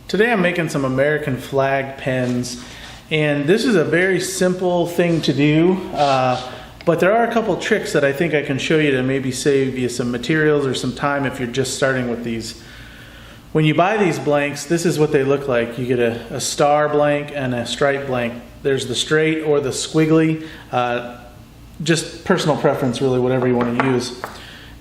Today I'm making some American flag pens, and this is a very simple thing to do, but there are a couple tricks that I think I can show you to maybe save you some materials or some time if you're just starting with these. When you buy these blanks, this is what they look like. You get a star blank and a stripe blank. There's the straight or the squiggly, just personal preference really, whatever you want to use.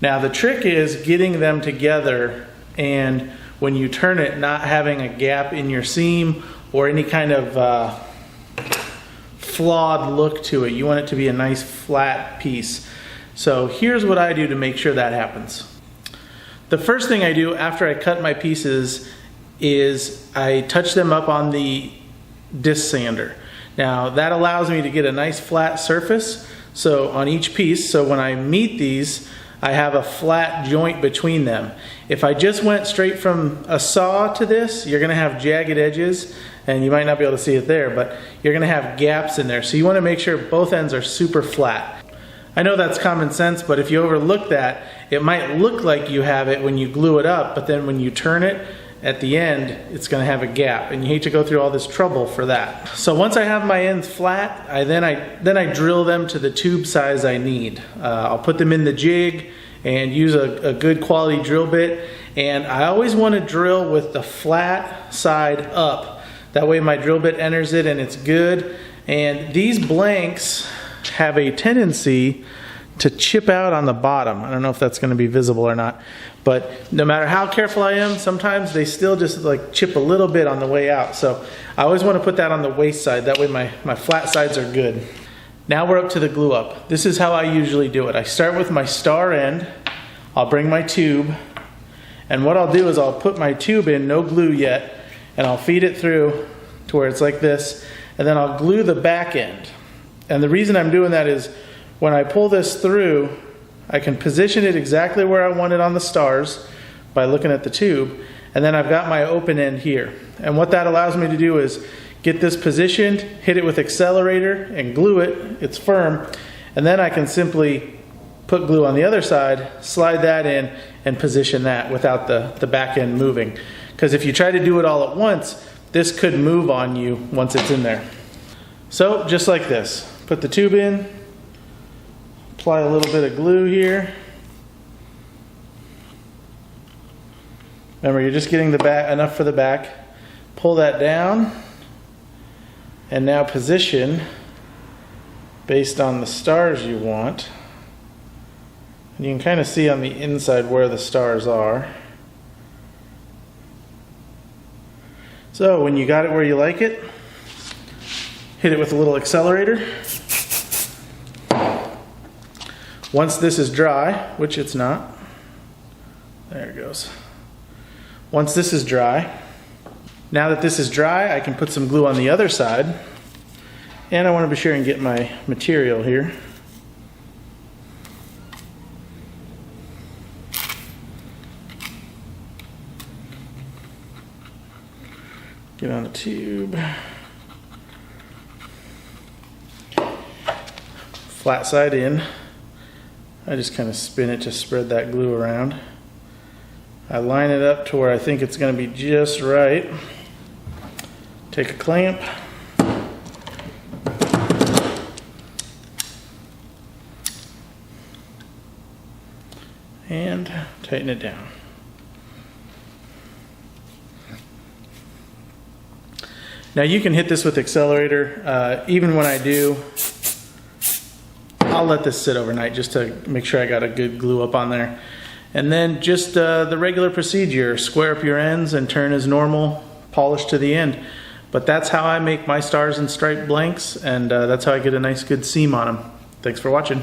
Now the trick is getting them together, and when you turn it, not having a gap in your seam or any kind of flawed look to it. You want it to be a nice flat piece. So here's what I do to make sure that happens. The first thing I do after I cut my pieces is I touch them up on the disc sander. Now that allows me to get a nice flat surface so on each piece, so when I meet these I have a flat joint between them. If I just went straight from a saw to this, you're going to have jagged edges, and you might not be able to see it there, but you're going to have gaps in there. So you want to make sure both ends are super flat. I know that's common sense, but if you overlook that, it might look like you have it when you glue it up, but then when you turn it, at the end, it's going to have a gap, and you hate to go through all this trouble for that. So once I have my ends flat, then I drill them to the tube size I need. I'll put them in the jig and use a good quality drill bit, and I always want to drill with the flat side up. That way my drill bit enters it and it's good. And these blanks have a tendency to chip out on the bottom. I don't know if that's going to be visible or not, but no matter how careful I am, sometimes they still just like chip a little bit on the way out. So I always want to put that on the waste side. That way my flat sides are good. Now we're up to the glue up. This is how I usually do it. I start with my star end. I'll bring my tube, and what I'll do is I'll put my tube in, no glue yet, and I'll feed it through to where it's like this, and then I'll glue the back end. And the reason I'm doing that is when I pull this through, I can position it exactly where I want it on the stars by looking at the tube, and then I've got my open end here. And what that allows me to do is get this positioned, hit it with accelerator and glue it, it's firm, and then I can simply put glue on the other side, slide that in, and position that without the back end moving. Because if you try to do it all at once, this could move on you once it's in there. So just like this, put the tube in, apply a little bit of glue here. Remember, you're just getting the back enough for the back. Pull that down, and now position based on the stars you want. And you can kind of see on the inside where the stars are. So when you got it where you like it, hit it with a little accelerator. Once this is dry, which it's not, there it goes. Once this is dry, now that this is dry, I can put some glue on the other side, and I want to be sure and get my material here. Get on the tube. Flat side in. I just kind of spin it to spread that glue around. I line it up to where I think it's going to be just right. Take a clamp. And tighten it down. Now you can hit this with accelerator. Even when I do, I'll let this sit overnight just to make sure I got a good glue up on there. And then just the regular procedure, square up your ends and turn as normal, polish to the end. But that's how I make my stars and stripe blanks, and that's how I get a nice good seam on them. Thanks for watching.